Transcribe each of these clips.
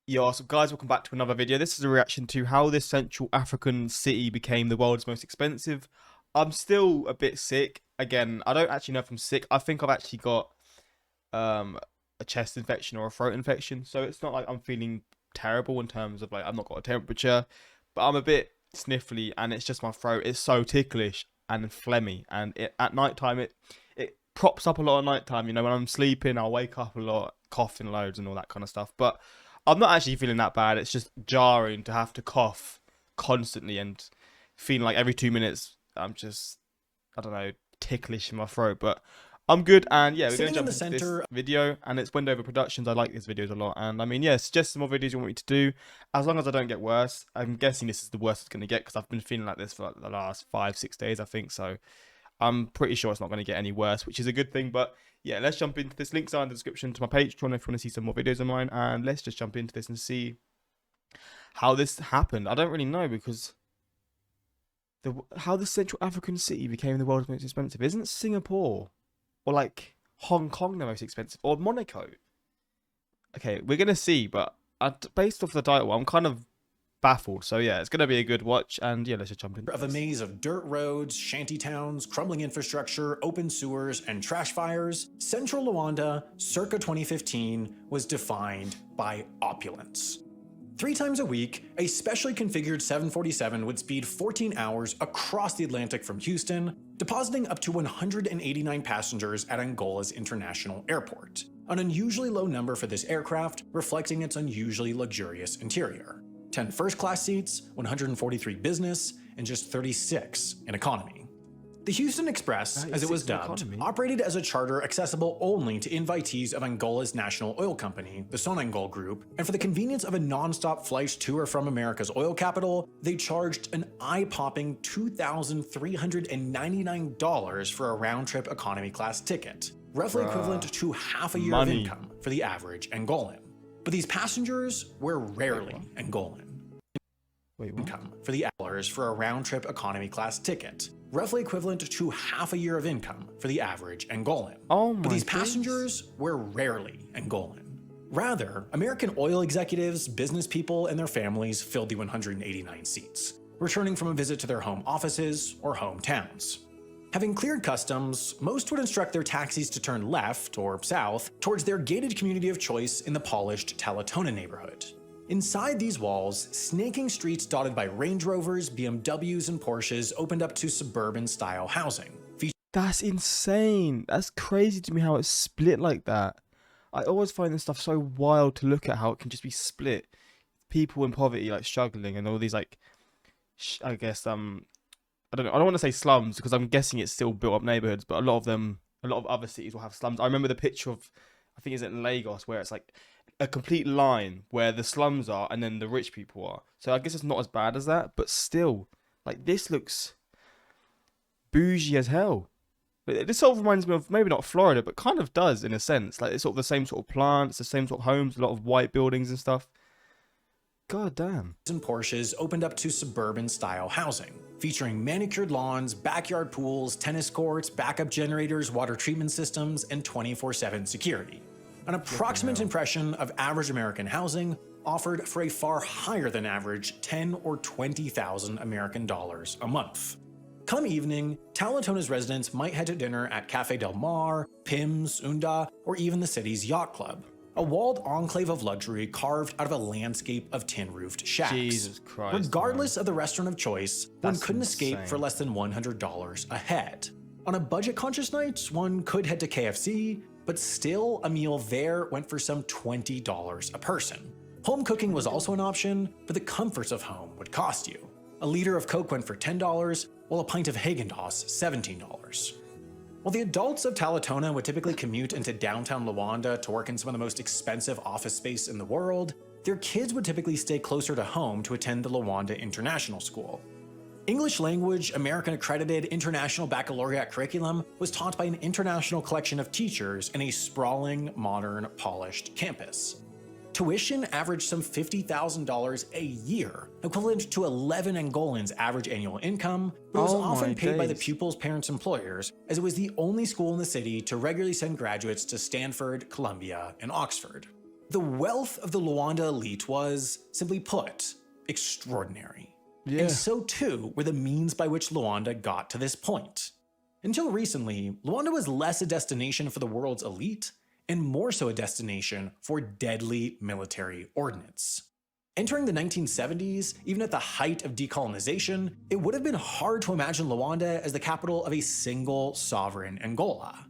Yo, so guys, welcome back to another video. This is a reaction to how this Central African city became the world's most expensive. I'm still a bit sick. Again, I don't actually know if I'm sick. I think I've actually got um a chest infection or a throat infection. So it's not like I'm feeling terrible in terms of like I've not got a temperature, but I'm a bit sniffly and it's just my throat. It's so ticklish and phlegmy, and at night time it props up a lot at night time. When I'm sleeping, I'll wake up a lot, coughing loads and all that kind of stuff. But I'm not actually feeling that bad. It's just jarring to have to cough constantly and feeling like every 2 minutes I'm just, I don't know, ticklish in my throat. But I'm good, and yeah, we're going to jump into this video, and it's Wendover Productions. I like these videos a lot, and I mean, yeah, suggest some more videos you want me to do, as long as I don't get worse. I'm guessing this is the worst it's going to get, because I've been feeling like this for like the last 5-6 days, I think, so I'm pretty sure it's not going to get any worse, which is a good thing. But yeah, let's jump into this. Links are in the description to my Patreon if you want to see some more videos of mine, and let's just jump into this and see how this happened. I don't really know, because how the Central African city became the world's most expensive. Isn't Singapore or like Hong Kong the most expensive, or Monaco? Okay, we're gonna see, but based off the title, I'm kind of baffled. So yeah, it's gonna be a good watch, and yeah, let's just jump in. Of a maze of dirt roads, shanty towns, crumbling infrastructure, open sewers, and trash fires, central Luanda, circa 2015, was defined by opulence. 3 times a week, a specially configured 747 would speed 14 hours across the Atlantic from Houston, depositing up to 189 passengers at Angola's International Airport, an unusually low number for this aircraft, reflecting its unusually luxurious interior. 10 first-class seats, 143 business, and just 36 in economy. The Houston Express, as it was dubbed, operated as a charter accessible only to invitees of Angola's national oil company, the Sonangol Group, and for the convenience of a non-stop flight to or from America's oil capital, they charged an eye-popping $2,399 for a round-trip economy class ticket, roughly equivalent to half a year of income for the average Angolan. But these passengers were rarely Angolan. Income for the hours for a round-trip economy class ticket, roughly equivalent to half a year of income for the average Angolan. But these passengers were rarely Angolan. Rather, American oil executives, business people, and their families filled the 189 seats, returning from a visit to their home offices or hometowns. Having cleared customs, most would instruct their taxis to turn left or south towards their gated community of choice in the polished Talatona neighborhood. Inside these walls, snaking streets dotted by Range Rovers, BMWs, and Porsches opened up to suburban-style housing. That's insane. That's crazy to me how it's split like that. I always find this stuff so wild to look at, how it can just be split. People in poverty, like, struggling, and all these, like, I guess, I don't know. I don't want to say slums, because I'm guessing it's still built up neighborhoods, but a lot of other cities will have slums. I remember the picture of, I think it's in Lagos, where it's like a complete line where the slums are and then the rich people are. So I guess it's not as bad as that, but still, like, this looks bougie as hell. This sort of reminds me of, maybe not Florida, but kind of does in a sense. Like, it's sort of the same sort of plants, the same sort of homes, a lot of white buildings and stuff. God damn. And Porsches opened up to suburban-style housing, featuring manicured lawns, backyard pools, tennis courts, backup generators, water treatment systems, and 24/7 security. An approximate impression of average American housing offered for a far higher than average 10 or 20,000 American dollars a month. Come evening, Talatona's residents might head to dinner at Café Del Mar, Pim's, Unda, or even the city's yacht club, a walled enclave of luxury carved out of a landscape of tin-roofed shacks. Jesus Christ, regardless of the restaurant of choice, one couldn't escape for less than $100 a head. On a budget-conscious night, one could head to KFC, but still, a meal there went for some $20 a person. Home cooking was also an option, but the comforts of home would cost you. A liter of Coke went for $10, while a pint of Häagen-Dazs $17. While the adults of Talatona would typically commute into downtown Luanda to work in some of the most expensive office space in the world, their kids would typically stay closer to home to attend the Luanda International School. English language, American accredited international baccalaureate curriculum was taught by an international collection of teachers in a sprawling, modern, polished campus. Tuition averaged some $50,000 a year, equivalent to 11 Angolans' average annual income, but it was often paid by the pupils' parents' employers, as it was the only school in the city to regularly send graduates to Stanford, Columbia, and Oxford. The wealth of the Luanda elite was, simply put, extraordinary. Yeah. And so too were the means by which Luanda got to this point. Until recently, Luanda was less a destination for the world's elite and more so a destination for deadly military ordnance. Entering the 1970s, even at the height of decolonization, it would have been hard to imagine Luanda as the capital of a single sovereign Angola.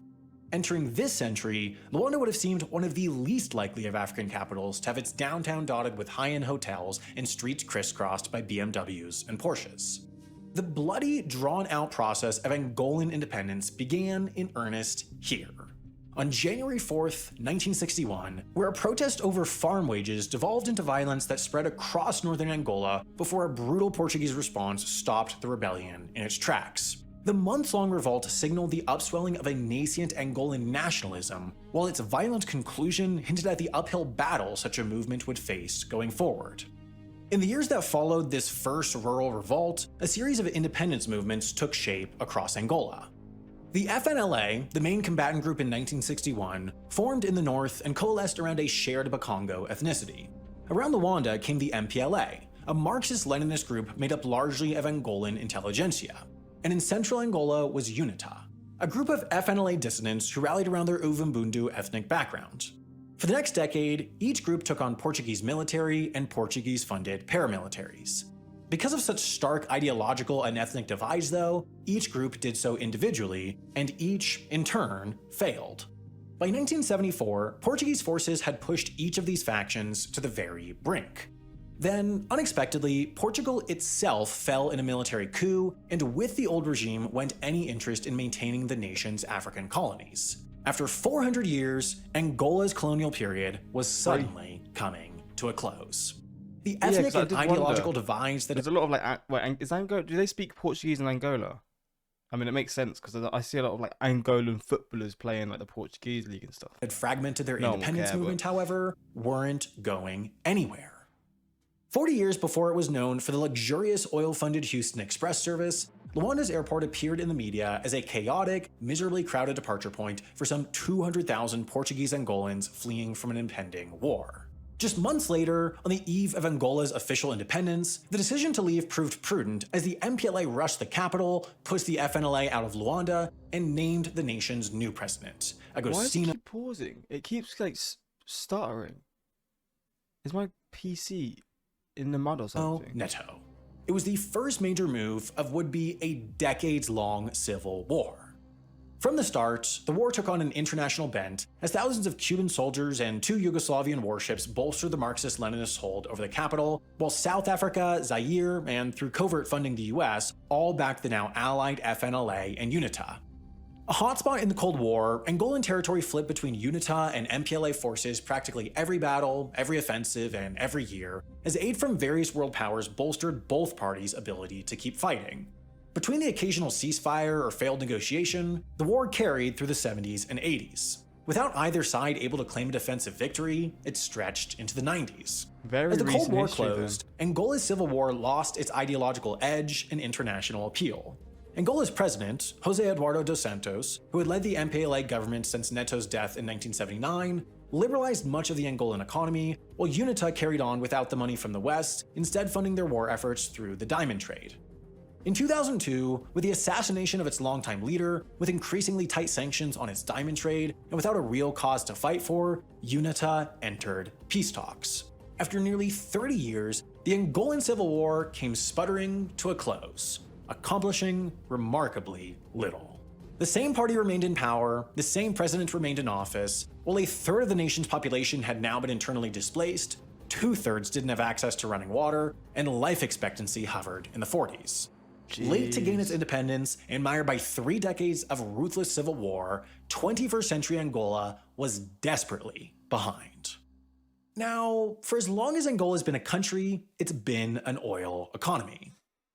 Entering this century, Luanda would have seemed one of the least likely of African capitals to have its downtown dotted with high-end hotels and streets crisscrossed by BMWs and Porsches. The bloody, drawn-out process of Angolan independence began in earnest here. On January 4th, 1961, where a protest over farm wages devolved into violence that spread across northern Angola before a brutal Portuguese response stopped the rebellion in its tracks. The months-long revolt signaled the upswelling of a nascent Angolan nationalism, while its violent conclusion hinted at the uphill battle such a movement would face going forward. In the years that followed this first rural revolt, a series of independence movements took shape across Angola. The FNLA, the main combatant group in 1961, formed in the north and coalesced around a shared Bakongo ethnicity. Around Luanda came the MPLA, a Marxist-Leninist group made up largely of Angolan intelligentsia. And in central Angola was UNITA, a group of FNLA dissidents who rallied around their Uvumbundu ethnic background. For the next decade, each group took on Portuguese military and Portuguese-funded paramilitaries. Because of such stark ideological and ethnic divides, though, each group did so individually, and each, in turn, failed. By 1974, Portuguese forces had pushed each of these factions to the very brink. Then, unexpectedly, Portugal itself fell in a military coup, and with the old regime went any interest in maintaining the nation's African colonies. After 400 years, Angola's colonial period was suddenly coming to a close. The ethnic and ideological divides that— There's a lot of is Angola, do they speak Portuguese in Angola? I mean, it makes sense because I see a lot of Angolan footballers playing the Portuguese league and stuff. Had fragmented their independence movement, however, weren't going anywhere. 40 years before it was known for the luxurious oil-funded Houston Express service, Luanda's airport appeared in the media as a chaotic, miserably crowded departure point for some 200,000 Portuguese Angolans fleeing from an impending war. Just months later, on the eve of Angola's official independence, the decision to leave proved prudent as the MPLA rushed the capital, pushed the FNLA out of Luanda, and named the nation's new president, Agostinho— Why does it keep pausing? It keeps stuttering. Is my PC in the mud or something? Neto. It was the first major move of what would be a decades-long civil war. From the start, the war took on an international bent as thousands of Cuban soldiers and 2 Yugoslavian warships bolstered the Marxist-Leninist hold over the capital, while South Africa, Zaire, and through covert funding the US, all backed the now allied FNLA and UNITA. A hotspot in the Cold War, Angolan territory flipped between UNITA and MPLA forces practically every battle, every offensive, and every year, as aid from various world powers bolstered both parties' ability to keep fighting. Between the occasional ceasefire or failed negotiation, the war carried through the 70s and 80s. Without either side able to claim a defensive victory, it stretched into the 90s. As the Cold War closed, Angola's civil war lost its ideological edge and international appeal. Angola's president, José Eduardo dos Santos, who had led the MPLA government since Neto's death in 1979, liberalized much of the Angolan economy, while UNITA carried on without the money from the West, instead funding their war efforts through the diamond trade. In 2002, with the assassination of its longtime leader, with increasingly tight sanctions on its diamond trade, and without a real cause to fight for, UNITA entered peace talks. After nearly 30 years, the Angolan Civil War came sputtering to a close, accomplishing remarkably little. The same party remained in power, the same president remained in office, while a third of the nation's population had now been internally displaced, 2/3 didn't have access to running water, and life expectancy hovered in the 40s. Jeez. Late to gain its independence, and mired by 3 decades of ruthless civil war, 21st century Angola was desperately behind. Now, for as long as Angola has been a country, it's been an oil economy.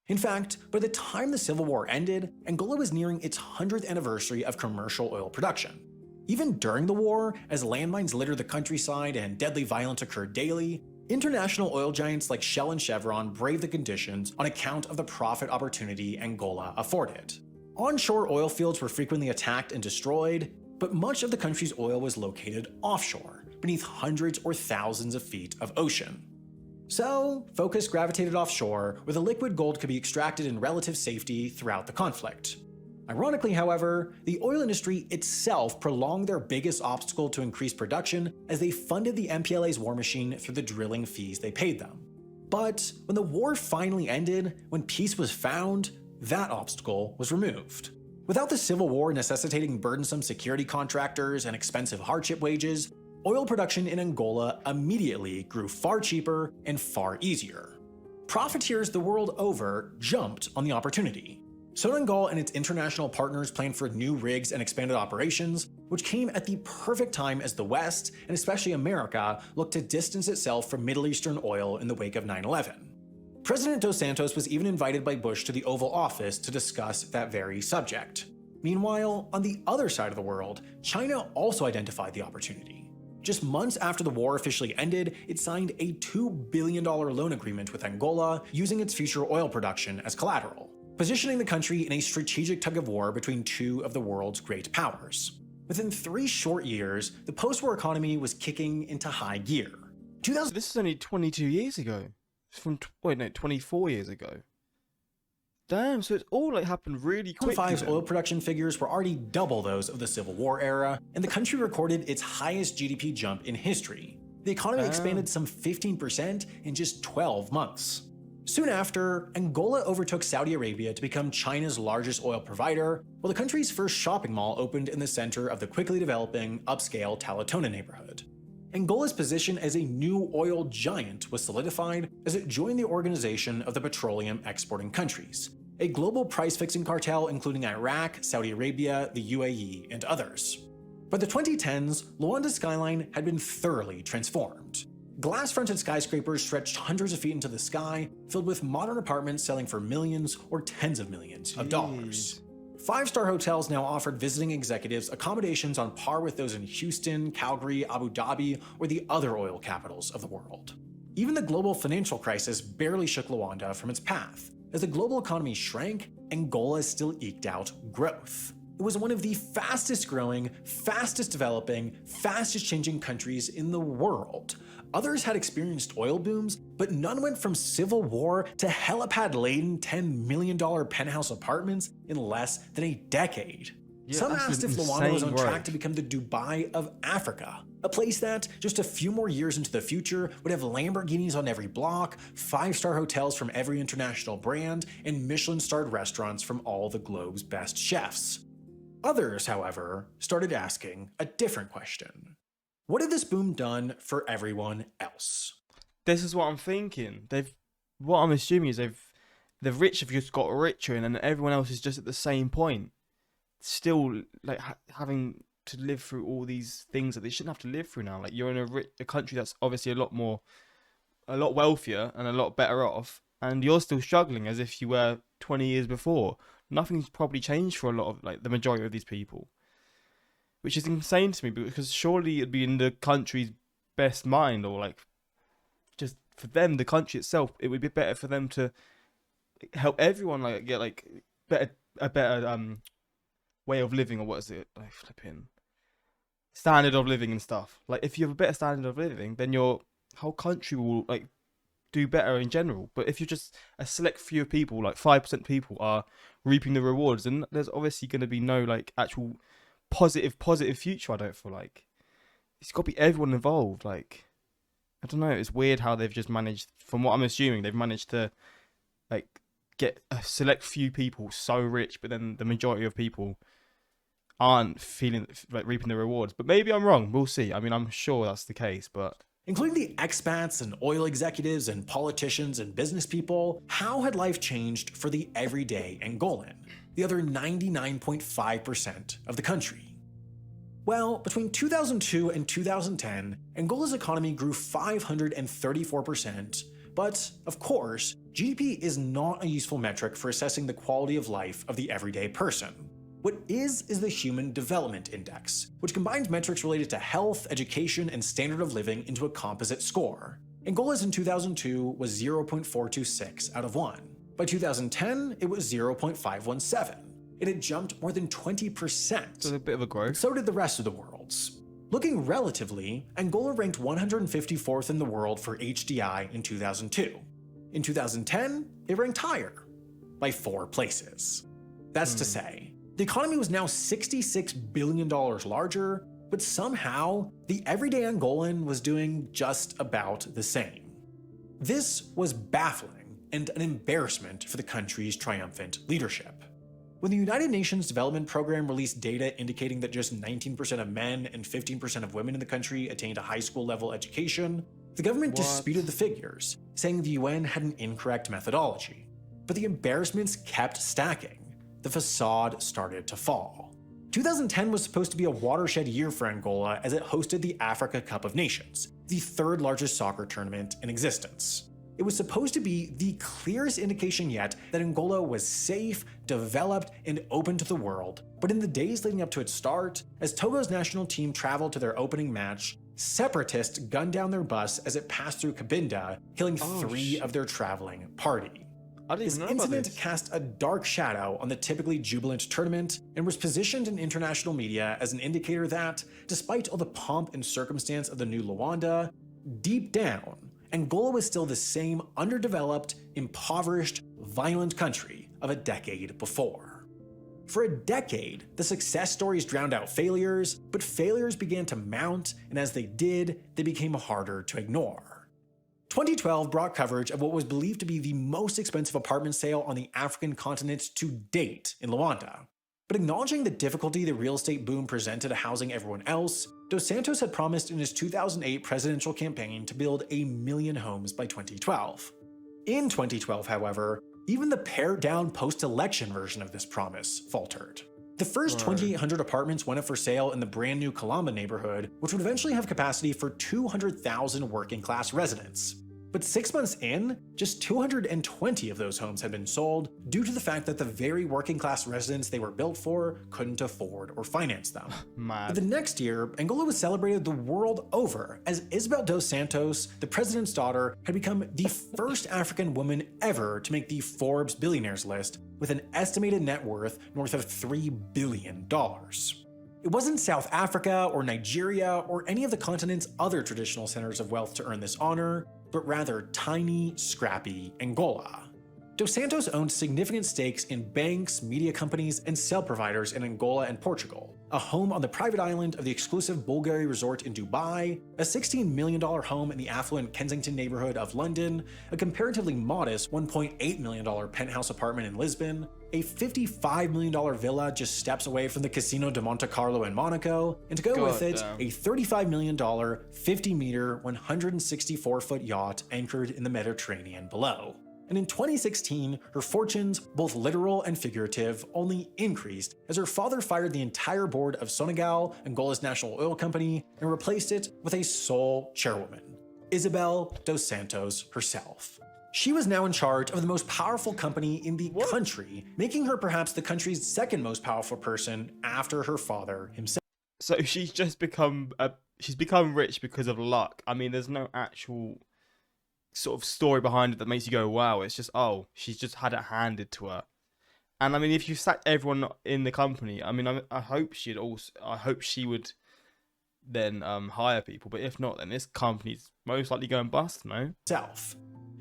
In fact, by the time the Civil War ended, Angola was nearing its 100th anniversary of commercial oil production. Even during the war, as landmines littered the countryside and deadly violence occurred daily, international oil giants like Shell and Chevron braved the conditions on account of the profit opportunity Angola afforded. Onshore oil fields were frequently attacked and destroyed, but much of the country's oil was located offshore, beneath hundreds or thousands of feet of ocean. So, focus gravitated offshore, where the liquid gold could be extracted in relative safety throughout the conflict. Ironically, however, the oil industry itself prolonged their biggest obstacle to increase production as they funded the MPLA's war machine through the drilling fees they paid them. But when the war finally ended, when peace was found, that obstacle was removed. Without the civil war necessitating burdensome security contractors and expensive hardship wages, oil production in Angola immediately grew far cheaper and far easier. Profiteers the world over jumped on the opportunity. Sonangol and its international partners planned for new rigs and expanded operations, which came at the perfect time as the West, and especially America, looked to distance itself from Middle Eastern oil in the wake of 9/11. President Dos Santos was even invited by Bush to the Oval Office to discuss that very subject. Meanwhile, on the other side of the world, China also identified the opportunity. Just months after the war officially ended, it signed a $2 billion loan agreement with Angola, using its future oil production as collateral, positioning the country in a strategic tug-of-war between two of the world's great powers. Within 3 short years, the post-war economy was kicking into high gear. This is only 22 years ago. It's from 24 years ago. Damn, so it's all like happened really quickly. 2005's oil production figures were already double those of the Civil War era, and the country recorded its highest GDP jump in history. The economy expanded some 15% in just 12 months. Soon after, Angola overtook Saudi Arabia to become China's largest oil provider, while the country's first shopping mall opened in the center of the quickly developing, upscale Talatona neighborhood. Angola's position as a new oil giant was solidified as it joined the Organization of the Petroleum Exporting Countries, a global price-fixing cartel including Iraq, Saudi Arabia, the UAE, and others. By the 2010s, Luanda's skyline had been thoroughly transformed. Glass-fronted skyscrapers stretched hundreds of feet into the sky, filled with modern apartments selling for millions or tens of millions of dollars. 5-star hotels now offered visiting executives accommodations on par with those in Houston, Calgary, Abu Dhabi, or the other oil capitals of the world. Even the global financial crisis barely shook Luanda from its path. As the global economy shrank, Angola still eked out growth. It was one of the fastest growing, fastest developing, fastest changing countries in the world. Others had experienced oil booms, but none went from civil war to helipad-laden $10 million penthouse apartments in less than a decade. Some asked if Luanda was on track to become the Dubai of Africa, a place that, just a few more years into the future, would have Lamborghinis on every block, 5-star hotels from every international brand, and Michelin-starred restaurants from all the globe's best chefs. Others, however, started asking a different question. What had this boom done for everyone else? This is what I'm thinking. What I'm assuming is the rich have just got richer, and then everyone else is just at the same point, still like having to live through all these things that they shouldn't have to live through now. Like, you're in a country that's obviously a lot wealthier and a lot better off, and you're still struggling as if you were 20 years before. Nothing's probably changed for a lot of, like, the majority of these people, which is insane to me, because surely it'd be in the country's best mind, or like just for them, the country itself, it would be better for them to help everyone like get like a better way of living, or what is it, like flipping standard of living and stuff. Like, if you have a better standard of living, then your whole country will like do better in general. But if you're just a select few of people, like 5% people are reaping the rewards, then there's obviously going to be no like actual positive future. I don't feel like it's got to be everyone involved. Like, I don't know, it's weird how they've just managed, from what I'm assuming, they've managed to like get a select few people so rich, but then the majority of people aren't feeling like reaping the rewards. But maybe I'm wrong, we'll see. I mean, I'm sure that's the case, but including the expats and oil executives and politicians and business people, how had life changed for the everyday Angolan, the other 99.5% of the country? Well, between 2002 and 2010, Angola's economy grew 534%, but of course, GDP is not a useful metric for assessing the quality of life of the everyday person. What is the Human Development Index, which combines metrics related to health, education, and standard of living into a composite score. Angola's in 2002 was 0.426 out of 1. By 2010, it was 0.517. It had jumped more than 20%. So a bit of a growth. So did the rest of the world's. Looking relatively, Angola ranked 154th in the world for HDI in 2002. In 2010, it ranked higher, by 4 places. That's to say, the economy was now $66 billion larger, but somehow, the everyday Angolan was doing just about the same. This was baffling and an embarrassment for the country's triumphant leadership. When the United Nations Development Program released data indicating that just 19% of men and 15% of women in the country attained a high school level education, the government disputed the figures, saying the UN had an incorrect methodology. But the embarrassments kept stacking. The facade started to fall. 2010 was supposed to be a watershed year for Angola as it hosted the Africa Cup of Nations, the 3rd largest soccer tournament in existence. It was supposed to be the clearest indication yet that Angola was safe, developed, and open to the world, but in the days leading up to its start, as Togo's national team traveled to their opening match, separatists gunned down their bus as it passed through Cabinda, killing 3 of their traveling party. This incident cast a dark shadow on the typically jubilant tournament and was positioned in international media as an indicator that, despite all the pomp and circumstance of the new Luanda, deep down, Angola was still the same underdeveloped, impoverished, violent country of a decade before. For a decade, the success stories drowned out failures, but failures began to mount, and as they did, they became harder to ignore. 2012 brought coverage of what was believed to be the most expensive apartment sale on the African continent to date in Luanda. But acknowledging the difficulty the real estate boom presented to housing everyone else, Dos Santos had promised in his 2008 presidential campaign to build 1 million homes by 2012. In 2012, however, even the pared-down post-election version of this promise faltered. The first 2,800 apartments went up for sale in the brand new Kalamba neighborhood, which would eventually have capacity for 200,000 working-class residents. But 6 months in, just 220 of those homes had been sold due to the fact that the very working-class residents they were built for couldn't afford or finance them. But the next year, Angola was celebrated the world over as Isabel dos Santos, the president's daughter, had become the first African woman ever to make the Forbes billionaires list with an estimated net worth north of $3 billion. It wasn't South Africa or Nigeria or any of the continent's other traditional centers of wealth to earn this honor, but rather tiny, scrappy Angola. Dos Santos owned significant stakes in banks, media companies, and cell providers in Angola and Portugal, a home on the private island of the exclusive Bulgari resort in Dubai, a $16 million home in the affluent Kensington neighborhood of London, a comparatively modest $1.8 million penthouse apartment in Lisbon, a $55 million villa just steps away from the Casino de Monte Carlo in Monaco, and to go with it, a $35 million, 50-meter, 164-foot yacht anchored in the Mediterranean below. And in 2016, her fortunes, both literal and figurative, only increased as her father fired the entire board of Sonagal, Angola's national oil company, and replaced it with a sole chairwoman, Isabel dos Santos herself. She was now in charge of the most powerful company in the country, making her perhaps the country's second most powerful person after her father himself. So she's just become rich because of luck. I mean, there's no actual sort of story behind it that makes you go, wow. It's just, oh, she's just had it handed to her. And I mean, if you sacked everyone in the company, I mean, I hope she would then hire people. But if not, then this company's most likely going bust, no?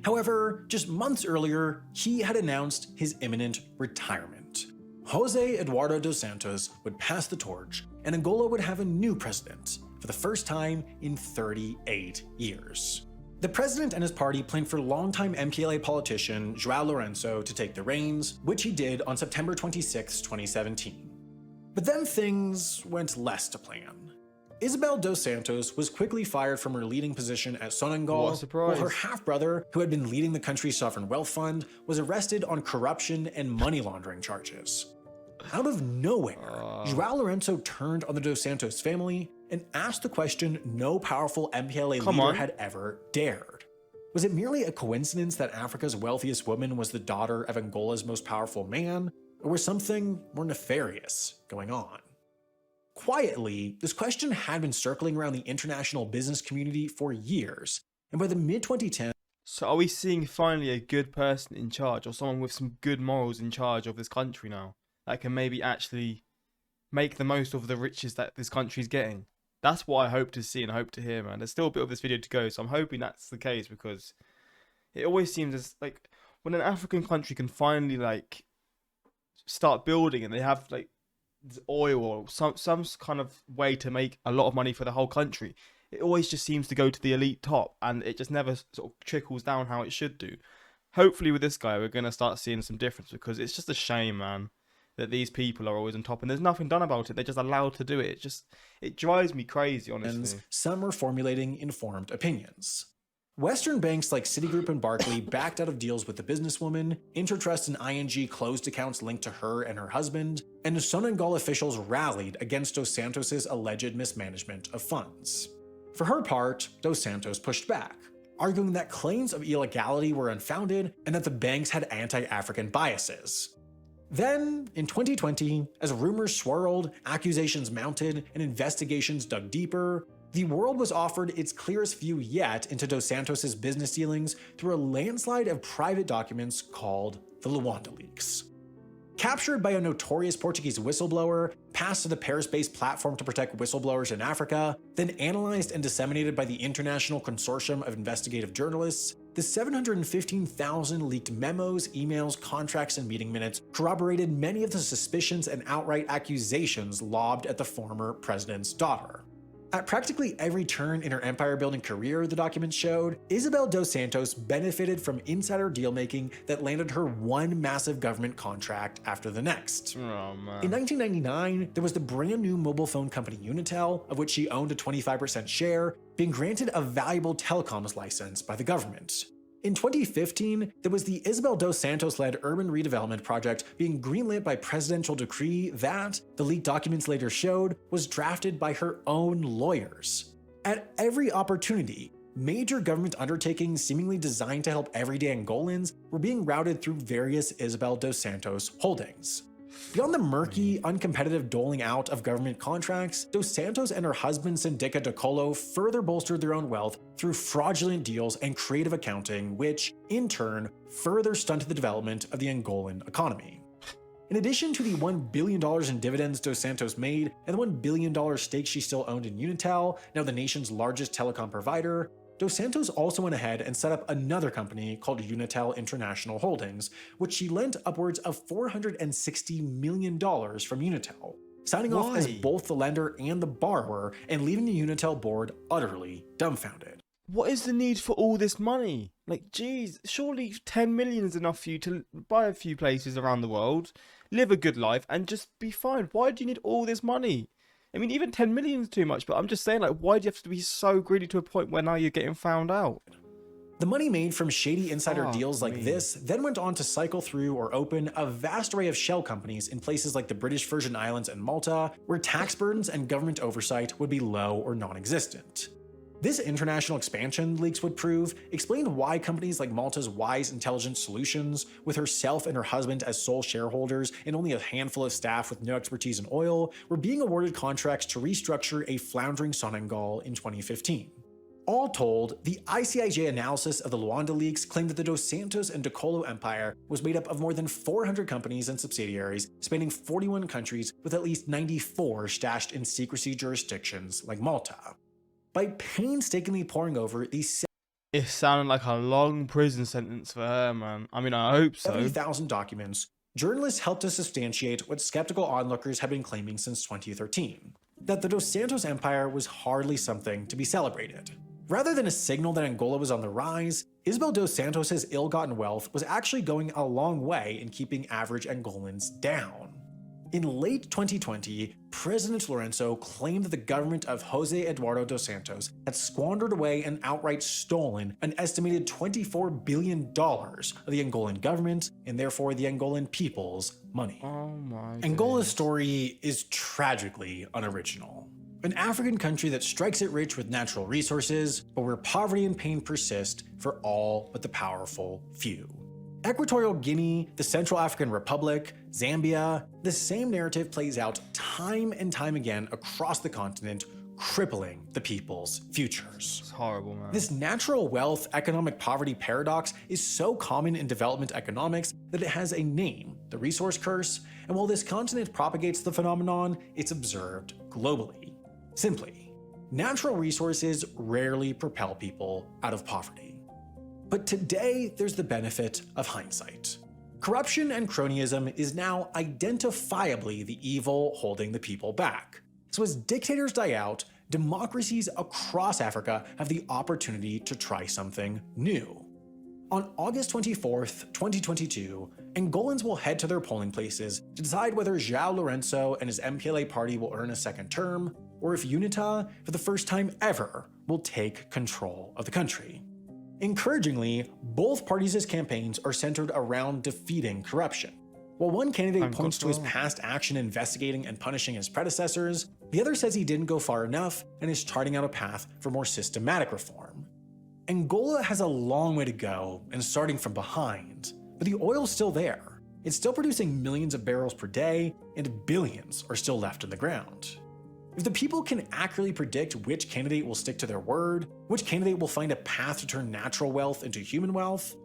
However, just months earlier, he had announced his imminent retirement. Jose Eduardo dos Santos would pass the torch, and Angola would have a new president for the first time in 38 years. The president and his party planned for longtime MPLA politician João Lourenço to take the reins, which he did on September 26, 2017. But then things went less to plan. Isabel dos Santos was quickly fired from her leading position at Sonangol, while her half-brother, who had been leading the country's sovereign wealth fund, was arrested on corruption and money laundering charges. Out of nowhere, João Lourenço turned on the dos Santos family and asked the question no powerful MPLA leader had ever dared. Was it merely a coincidence that Africa's wealthiest woman was the daughter of Angola's most powerful man, or was something more nefarious going on? Quietly, this question had been circling around the international business community for years, and by the mid-2010s, so are we seeing finally a good person in charge, or someone with some good morals in charge of this country now, that can maybe actually make the most of the riches that this country's getting? That's what I hope to see and hope to hear, man. There's still a bit of this video to go, so I'm hoping that's the case, because it always seems as like when an African country can finally like start building and they have like oil or some kind of way to make a lot of money for the whole country, it always just seems to go to the elite top, and it just never sort of trickles down how it should do. Hopefully with this guy we're going to start seeing some difference, because it's just a shame, man, that these people are always on top and there's nothing done about it. They're just allowed to do it. It drives me crazy, honestly. Some were formulating informed opinions. Western banks like Citigroup and Barclays backed out of deals with the businesswoman, Intertrust and ING closed accounts linked to her and her husband, and Sonangol officials rallied against Dos Santos' alleged mismanagement of funds. For her part, Dos Santos pushed back, arguing that claims of illegality were unfounded and that the banks had anti-African biases. Then, in 2020, as rumors swirled, accusations mounted, and investigations dug deeper, the world was offered its clearest view yet into Dos Santos' business dealings through a landslide of private documents called the Luanda Leaks. Captured by a notorious Portuguese whistleblower, passed to the Paris-based platform to protect whistleblowers in Africa, then analyzed and disseminated by the International Consortium of Investigative Journalists, the 715,000 leaked memos, emails, contracts, and meeting minutes corroborated many of the suspicions and outright accusations lobbed at the former president's daughter. At practically every turn in her empire-building career, the documents showed, Isabel Dos Santos benefited from insider deal-making that landed her one massive government contract after the next. Oh, man. In 1999, there was the brand new mobile phone company Unitel, of which she owned a 25% share, being granted a valuable telecoms license by the government. In 2015, there was the Isabel Dos Santos-led urban redevelopment project being greenlit by presidential decree that, the leaked documents later showed, was drafted by her own lawyers. At every opportunity, major government undertakings seemingly designed to help everyday Angolans were being routed through various Isabel Dos Santos holdings. Beyond the murky, uncompetitive doling out of government contracts, Dos Santos and her husband Sindica de Colo further bolstered their own wealth through fraudulent deals and creative accounting, which, in turn, further stunted the development of the Angolan economy. In addition to the $1 billion in dividends Dos Santos made and the $1 billion stake she still owned in Unitel, now the nation's largest telecom provider, Dos Santos also went ahead and set up another company called Unitel International Holdings, which she lent upwards of $460 million from Unitel, signing off as both the lender and the borrower and leaving the Unitel board utterly dumbfounded. What is the need for all this money? Like, geez, surely 10 million is enough for you to buy a few places around the world, live a good life, and just be fine. Why do you need all this money? I mean, even 10 million is too much, but I'm just saying, like, why do you have to be so greedy to a point where now you're getting found out? The money made from shady insider deals like this then went on to cycle through or open a vast array of shell companies in places like the British Virgin Islands and Malta, where tax burdens and government oversight would be low or non-existent. This international expansion, leaks would prove, explained why companies like Malta's Wise Intelligent Solutions, with herself and her husband as sole shareholders and only a handful of staff with no expertise in oil, were being awarded contracts to restructure a floundering Sonangol in 2015. All told, the ICIJ analysis of the Luanda Leaks claimed that the Dos Santos and De Colo empire was made up of more than 400 companies and subsidiaries spanning 41 countries, with at least 94 stashed in secrecy jurisdictions like Malta. By painstakingly poring over these it sounded like a long prison sentence for her, man. I mean, I hope so. 70,000 documents, journalists helped to substantiate what skeptical onlookers had been claiming since 2013, that the Dos Santos empire was hardly something to be celebrated. Rather than a signal that Angola was on the rise, Isabel Dos Santos' ill-gotten wealth was actually going a long way in keeping average Angolans down. In late 2020, President Lorenzo claimed that the government of Jose Eduardo dos Santos had squandered away and outright stolen an estimated $24 billion of the Angolan government, and therefore the Angolan people's money. Oh my Angola's story is tragically unoriginal. An African country that strikes it rich with natural resources, but where poverty and pain persist for all but the powerful few. Equatorial Guinea, the Central African Republic, Zambia, the same narrative plays out time and time again across the continent, crippling the people's futures. It's horrible, man. This natural wealth economic poverty paradox is so common in development economics that it has a name, the resource curse, and while this continent propagates the phenomenon, it's observed globally. Simply, Natural resources rarely propel people out of poverty. But today, there's the benefit of hindsight. Corruption and cronyism is now identifiably the evil holding the people back. So as dictators die out, democracies across Africa have the opportunity to try something new. On August 24th, 2022, Angolans will head to their polling places to decide whether João Lourenço and his MPLA party will earn a second term, or if UNITA, for the first time ever, will take control of the country. Encouragingly, both parties' campaigns are centered around defeating corruption. While one candidate points to his past action investigating and punishing his predecessors, the other says he didn't go far enough and is charting out a path for more systematic reform. Angola has a long way to go and starting from behind, but the oil's still there. It's still producing millions of barrels per day, and billions are still left in the ground. If the people can accurately predict which candidate will stick to their word, which candidate will find a path to turn natural wealth into human wealth,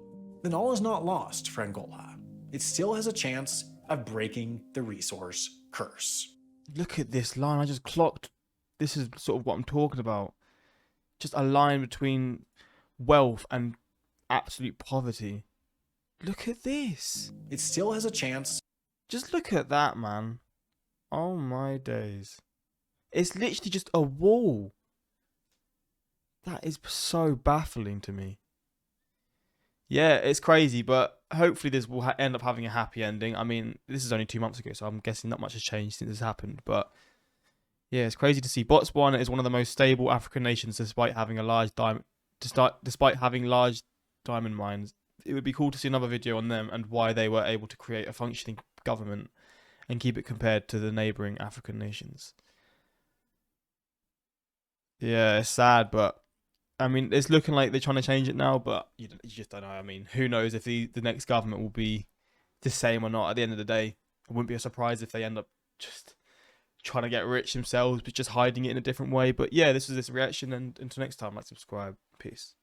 then all is not lost for Angola. It still has a chance of breaking the resource curse. Look at this line I just clocked. This is sort of what I'm talking about. Just a line between wealth and absolute poverty. Look at this. It still has a chance. Just look at that, man. Oh my days. It's literally just a wall. That is so baffling to me. Yeah, it's crazy, but hopefully this will end up having a happy ending. I mean, this is only 2 months ago, so I'm guessing not much has changed since this happened. But yeah, it's crazy to see. Botswana is one of the most stable African nations, despite having large diamond mines. It would be cool to see another video on them and why they were able to create a functioning government and keep it compared to the neighboring African nations. Yeah, it's sad, but I mean, it's looking like they're trying to change it now, but you just don't know. I mean, who knows if the next government will be the same or not at the end of the day. It wouldn't be a surprise if they end up just trying to get rich themselves, but just hiding it in a different way. But yeah, this was this reaction, and until next time, like, subscribe. Peace.